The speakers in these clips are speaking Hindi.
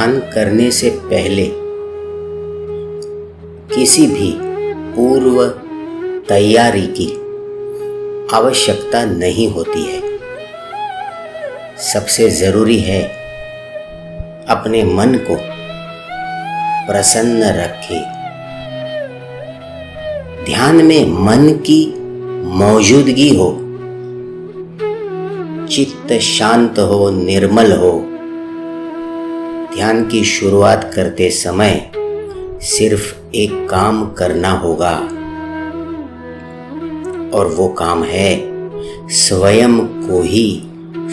ध्यान करने से पहले किसी भी पूर्व तैयारी की आवश्यकता नहीं होती है। सबसे जरूरी है अपने मन को प्रसन्न रखें। ध्यान में मन की मौजूदगी हो, चित्त शांत हो, निर्मल हो। ध्यान की शुरुआत करते समय सिर्फ एक काम करना होगा और वो काम है स्वयं को ही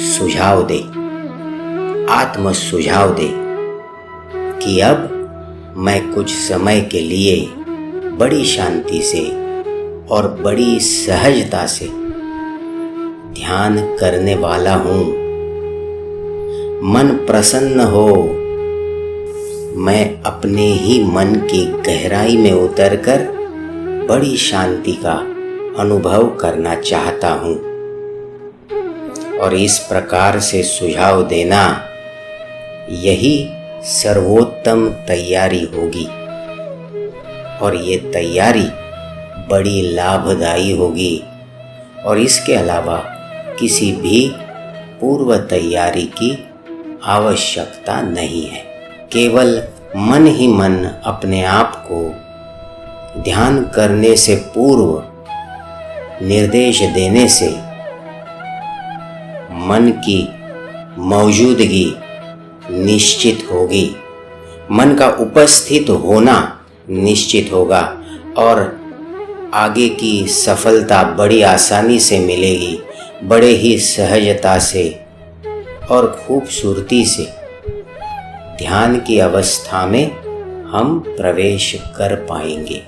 सुझाव दे, आत्म सुझाव दे कि अब मैं कुछ समय के लिए बड़ी शांति से और बड़ी सहजता से ध्यान करने वाला हूँ। मन प्रसन्न हो, मैं अपने ही मन की गहराई में उतरकर बड़ी शांति का अनुभव करना चाहता हूँ। और इस प्रकार से सुझाव देना यही सर्वोत्तम तैयारी होगी और ये तैयारी बड़ी लाभदायी होगी। और इसके अलावा किसी भी पूर्व तैयारी की आवश्यकता नहीं है। केवल मन ही मन अपने आप को ध्यान करने से पूर्व निर्देश देने से मन की मौजूदगी निश्चित होगी, मन का उपस्थित होना निश्चित होगा और आगे की सफलता बड़ी आसानी से मिलेगी, बड़े ही सहजता से और खूबसूरती से ध्यान की अवस्था में हम प्रवेश कर पाएंगे।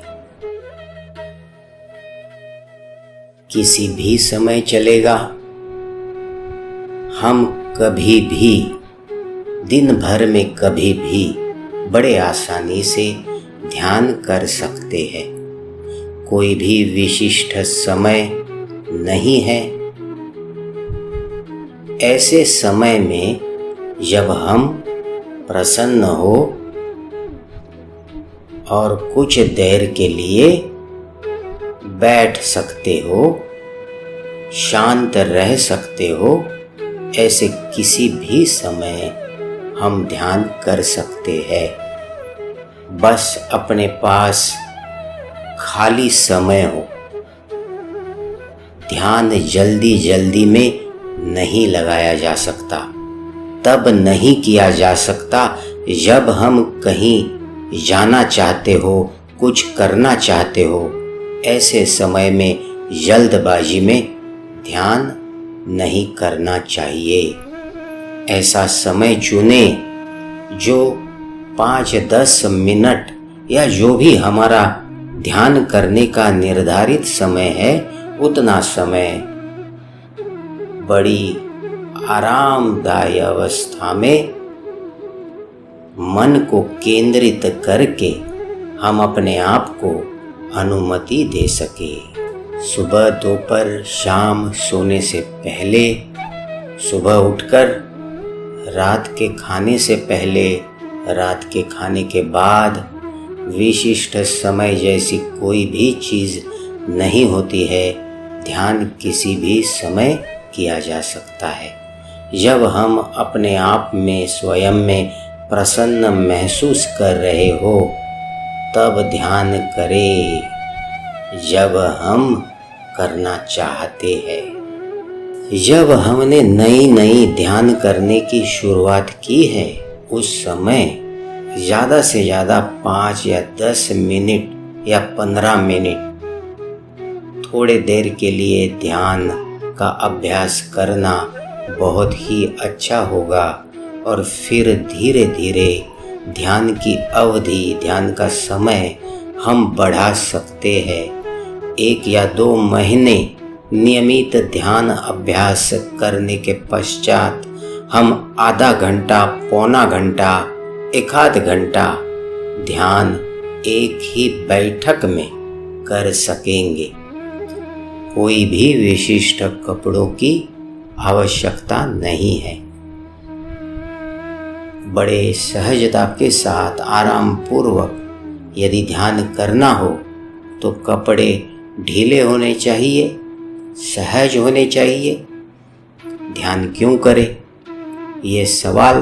किसी भी समय चलेगा, हम कभी भी दिन भर में कभी भी बड़े आसानी से ध्यान कर सकते हैं। कोई भी विशिष्ट समय नहीं है। ऐसे समय में जब हम प्रसन्न हो और कुछ देर के लिए बैठ सकते हो, शांत रह सकते हो, ऐसे किसी भी समय हम ध्यान कर सकते हैं। बस अपने पास खाली समय हो। ध्यान जल्दी जल्दी में नहीं लगाया जा सकता, तब नहीं किया जा सकता जब हम कहीं जाना चाहते हो, कुछ करना चाहते हो। ऐसे समय में जल्दबाजी में ध्यान नहीं करना चाहिए। ऐसा समय चुने जो 5-10 मिनट या जो भी हमारा ध्यान करने का निर्धारित समय है, उतना समय बड़ी आरामदायी अवस्था में मन को केंद्रित करके हम अपने आप को अनुमति दे सके। सुबह, दोपहर, शाम, सोने से पहले, सुबह उठकर, रात के खाने से पहले, रात के खाने के बाद, विशिष्ट समय जैसी कोई भी चीज़ नहीं होती है। ध्यान किसी भी समय किया जा सकता है। जब हम अपने आप में स्वयं में प्रसन्न महसूस कर रहे हो तब ध्यान करें। जब हम करना चाहते हैं, जब हमने नई ध्यान करने की शुरुआत की है, उस समय ज़्यादा से ज़्यादा 5 या 10 मिनट या 15 मिनट थोड़े देर के लिए ध्यान का अभ्यास करना बहुत ही अच्छा होगा। और फिर धीरे धीरे ध्यान की अवधि, ध्यान का समय हम बढ़ा सकते हैं। 1 या 2 महीने नियमित ध्यान अभ्यास करने के पश्चात हम आधा घंटा, पौना घंटा, 1 आध घंटा ध्यान एक ही बैठक में कर सकेंगे। कोई भी विशिष्ट कपड़ों की आवश्यकता नहीं है। बड़े सहजता के साथ आराम पूर्वक यदि ध्यान करना हो तो कपड़े ढीले होने चाहिए, सहज होने चाहिए। ध्यान क्यों करें, ये सवाल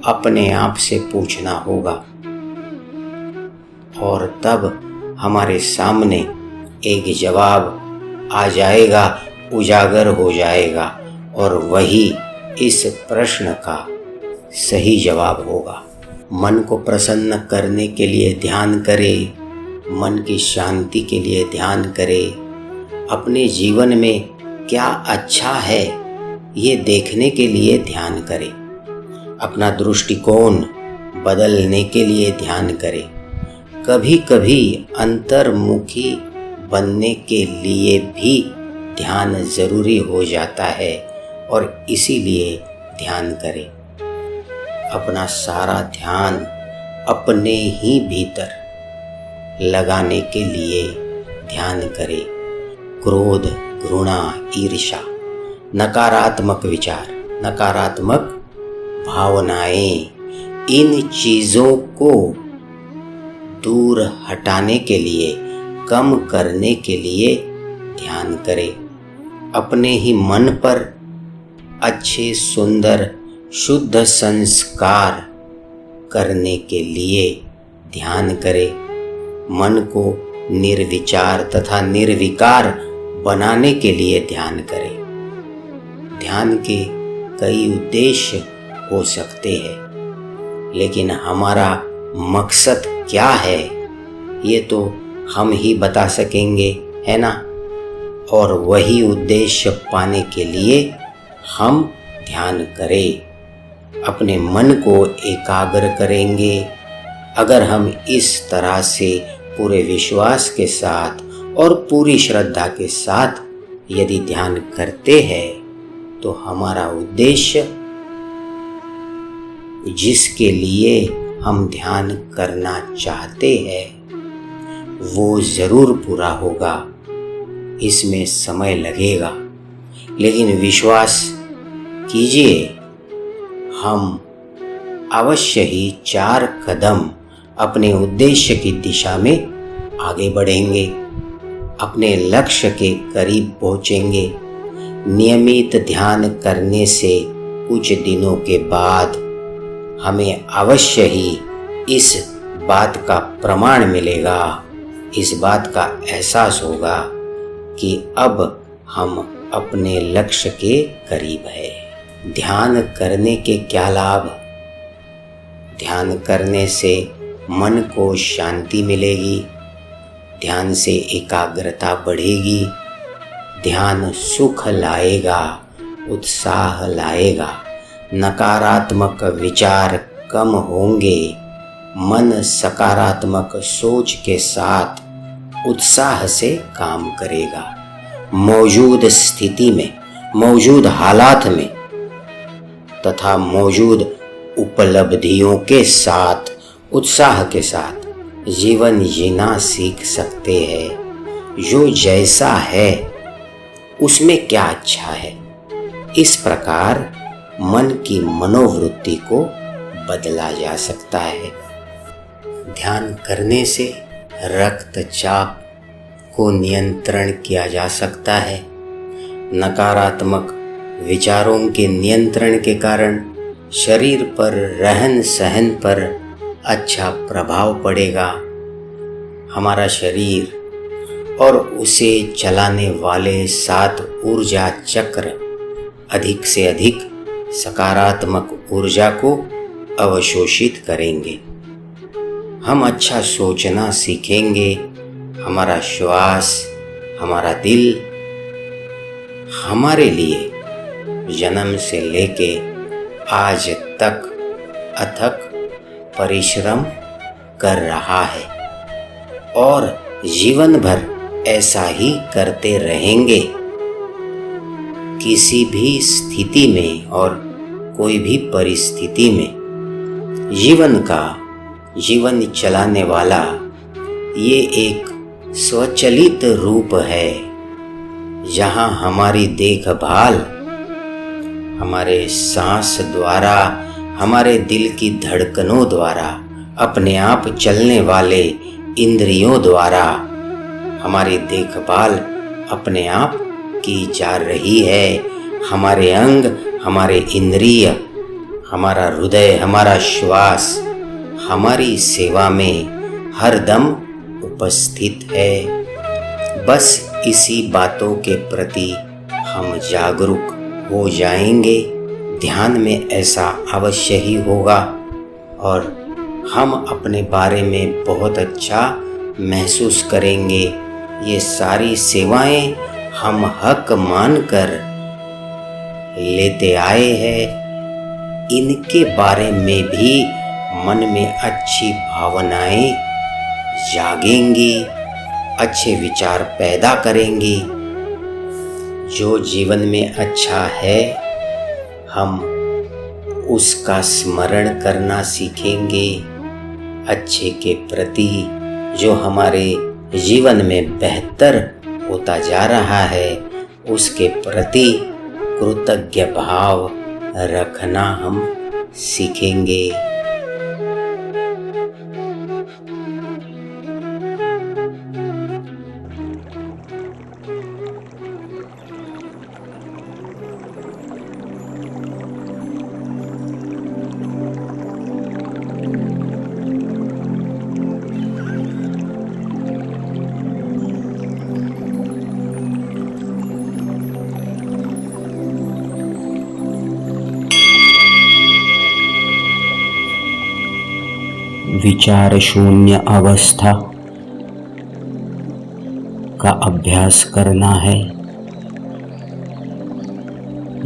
अपने आप से पूछना होगा और तब हमारे सामने एक जवाब आ जाएगा, उजागर हो जाएगा और वही इस प्रश्न का सही जवाब होगा। मन को प्रसन्न करने के लिए ध्यान करें, मन की शांति के लिए ध्यान करें, अपने जीवन में क्या अच्छा है ये देखने के लिए ध्यान करें, अपना दृष्टिकोण बदलने के लिए ध्यान करें, कभी कभी अंतर्मुखी बनने के लिए भी ध्यान जरूरी हो जाता है और इसीलिए ध्यान करें। अपना सारा ध्यान अपने ही भीतर लगाने के लिए ध्यान करें। क्रोध, घृणा, ईर्ष्या, नकारात्मक विचार, नकारात्मक भावनाएं, इन चीज़ों को दूर हटाने के लिए, कम करने के लिए ध्यान करें। अपने ही मन पर अच्छे, सुंदर, शुद्ध संस्कार करने के लिए ध्यान करें। मन को निर्विचार तथा निर्विकार बनाने के लिए ध्यान करें। ध्यान के कई उद्देश्य हो सकते हैं, लेकिन हमारा मकसद क्या है ये तो हम ही बता सकेंगे, है ना। और वही उद्देश्य पाने के लिए हम ध्यान करें, अपने मन को एकाग्र करेंगे। अगर हम इस तरह से पूरे विश्वास के साथ और पूरी श्रद्धा के साथ यदि ध्यान करते हैं तो हमारा उद्देश्य, जिसके लिए हम ध्यान करना चाहते हैं, वो जरूर पूरा होगा। इसमें समय लगेगा, लेकिन विश्वास कीजिए, हम अवश्य ही 4 कदम अपने उद्देश्य की दिशा में आगे बढ़ेंगे, अपने लक्ष्य के करीब पहुंचेंगे। नियमित ध्यान करने से कुछ दिनों के बाद हमें अवश्य ही इस बात का प्रमाण मिलेगा, इस बात का एहसास होगा कि अब हम अपने लक्ष्य के करीब हैं। ध्यान करने के क्या लाभ? ध्यान करने से मन को शांति मिलेगी, ध्यान से एकाग्रता बढ़ेगी, ध्यान सुख लाएगा, उत्साह लाएगा, नकारात्मक विचार कम होंगे, मन सकारात्मक सोच के साथ उत्साह से काम करेगा। मौजूद स्थिति में, मौजूद हालात में तथा मौजूद उपलब्धियों के साथ उत्साह के साथ जीवन जीना सीख सकते हैं। जो जैसा है उसमें क्या अच्छा है, इस प्रकार मन की मनोवृत्ति को बदला जा सकता है। ध्यान करने से रक्तचाप को नियंत्रण किया जा सकता है। नकारात्मक विचारों के नियंत्रण के कारण शरीर पर, रहन सहन पर अच्छा प्रभाव पड़ेगा। हमारा शरीर और उसे चलाने वाले 7 ऊर्जा चक्र अधिक से अधिक सकारात्मक ऊर्जा को अवशोषित करेंगे। हम अच्छा सोचना सीखेंगे। हमारा श्वास, हमारा दिल हमारे लिए जन्म से लेके आज तक अथक परिश्रम कर रहा है और जीवन भर ऐसा ही करते रहेंगे। किसी भी स्थिति में और कोई भी परिस्थिति में जीवन चलाने वाला ये एक स्वचालित रूप है, जहाँ हमारी देखभाल हमारे सांस द्वारा, हमारे दिल की धड़कनों द्वारा, अपने आप चलने वाले इंद्रियों द्वारा हमारी देखभाल अपने आप की जा रही है। हमारे अंग, हमारे इंद्रिय, हमारा हृदय, हमारा श्वास हमारी सेवा में हरदम उपस्थित है। बस इसी बातों के प्रति हम जागरूक हो जाएंगे। ध्यान में ऐसा अवश्य ही होगा और हम अपने बारे में बहुत अच्छा महसूस करेंगे। ये सारी सेवाएं हम हक मानकर लेते आए हैं। इनके बारे में भी मन में अच्छी भावनाएं जागेंगी, अच्छे विचार पैदा करेंगी। जो जीवन में अच्छा है हम उसका स्मरण करना सीखेंगे। अच्छे के प्रति जो हमारे जीवन में बेहतर होता जा रहा है उसके प्रति कृतज्ञ भाव रखना हम सीखेंगे। विचार शून्य अवस्था का अभ्यास करना है।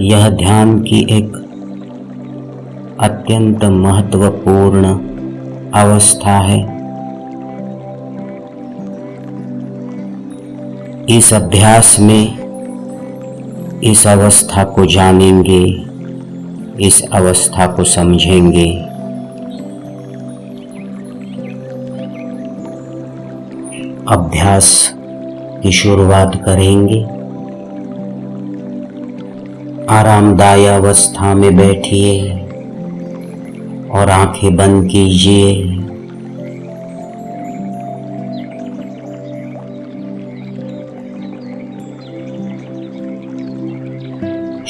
यह ध्यान की एक अत्यंत महत्वपूर्ण अवस्था है। इस अभ्यास में इस अवस्था को जानेंगे, इस अवस्था को समझेंगे। अभ्यास की शुरुआत करेंगे। आरामदायक अवस्था में बैठिए और आंखें बंद कीजिए।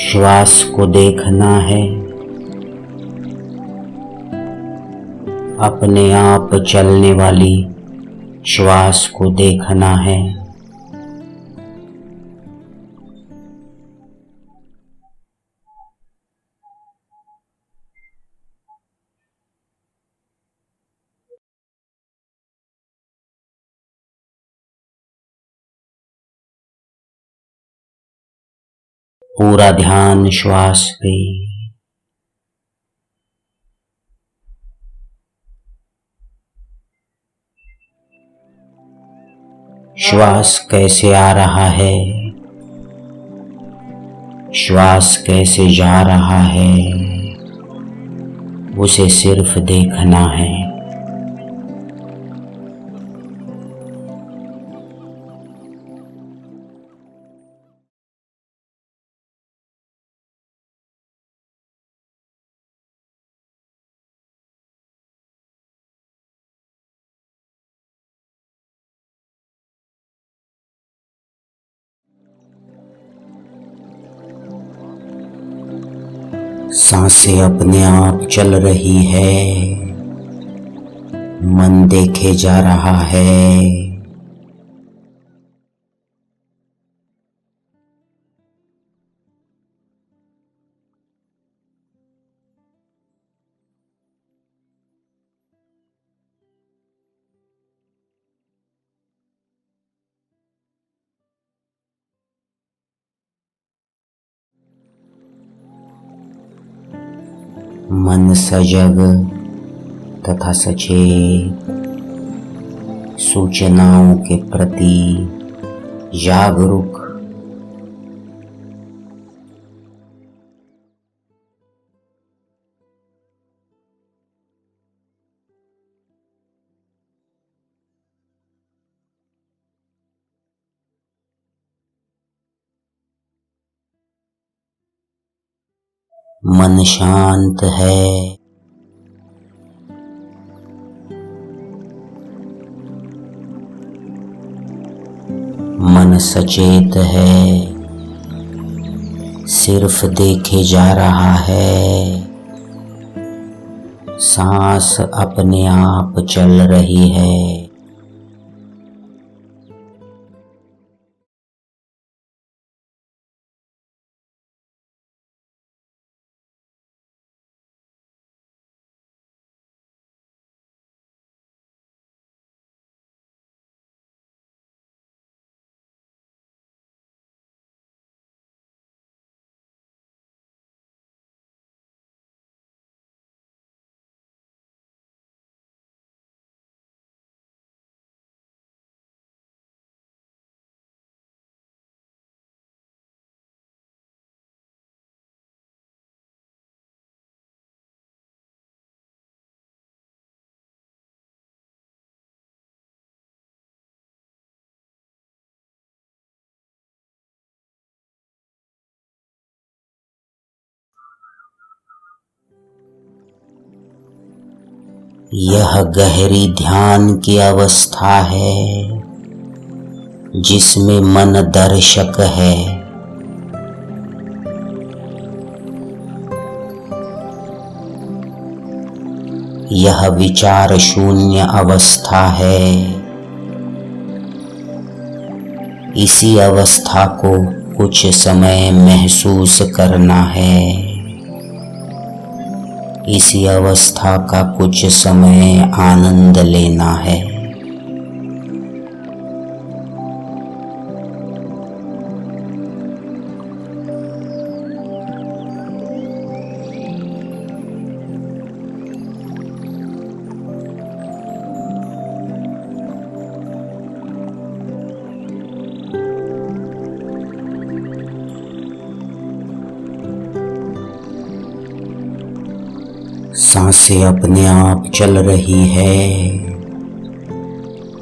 श्वास को देखना है। अपने आप चलने वाली श्वास को देखना है। पूरा ध्यान श्वास पे। श्वास कैसे आ रहा है, श्वास कैसे जा रहा है, उसे सिर्फ देखना है। सांसें अपने आप चल रही है, मन देखे जा रहा है। मन सजग तथा सचेत, सूचनाओं के प्रति जागरूक। मन शांत है। मन सचेत है, सिर्फ देखे जा रहा है। सांस अपने आप चल रही है। यह गहरी ध्यान की अवस्था है जिसमें मन दर्शक है। यह विचार शून्य अवस्था है। इसी अवस्था को कुछ समय महसूस करना है। इसी अवस्था का कुछ समय आनंद लेना है। सांसें अपने आप चल रही है।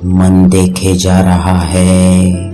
मन देखे जा रहा है।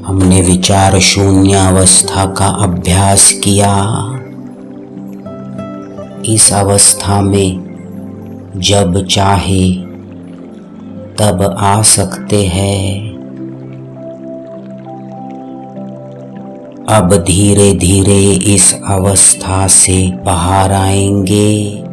हमने विचार शून्य अवस्था का अभ्यास किया। इस अवस्था में जब चाहे तब आ सकते हैं। अब धीरे धीरे इस अवस्था से बाहर आएंगे।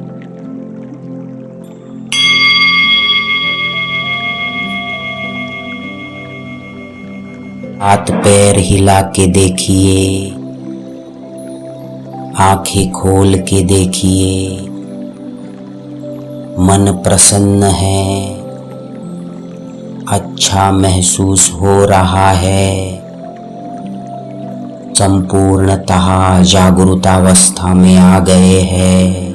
हाथ पैर हिला के देखिए, आंखें खोल के देखिए, मन प्रसन्न है, अच्छा महसूस हो रहा है, संपूर्णतः जागृत अवस्था में आ गए हैं।